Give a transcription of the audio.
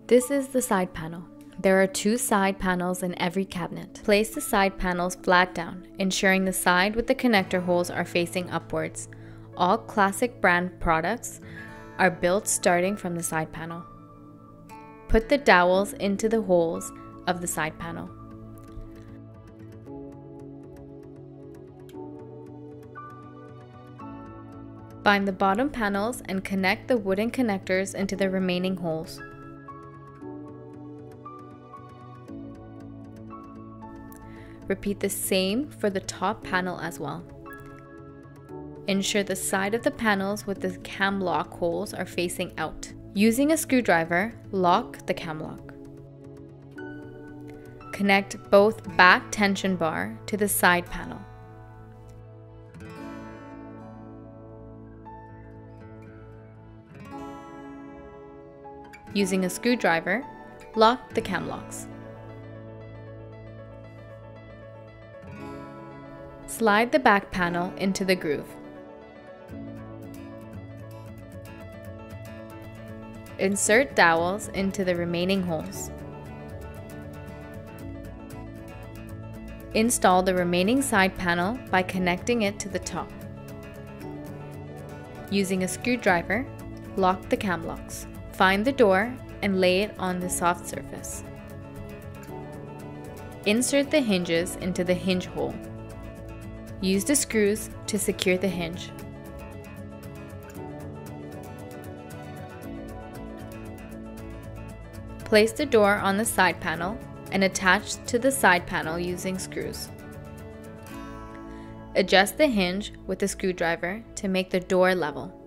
This is the side panel. There are 2 side panels in every cabinet. Place the side panels flat down, ensuring the side with the connector holes are facing upwards. All Classic brand products are built starting from the side panel. Put the dowels into the holes of the side panel. Find the bottom panels and connect the wooden connectors into the remaining holes. Repeat the same for the top panel as well. Ensure the side of the panels with the cam lock holes are facing out. Using a screwdriver, lock the cam lock. Connect both back tension bar to the side panel. Using a screwdriver, lock the cam locks. Slide the back panel into the groove. Insert dowels into the remaining holes. Install the remaining side panel by connecting it to the top. Using a screwdriver, lock the cam locks. Find the door and lay it on the soft surface. Insert the hinges into the hinge hole. Use the screws to secure the hinge. Place the door on the side panel and attach to the side panel using screws. Adjust the hinge with a screwdriver to make the door level.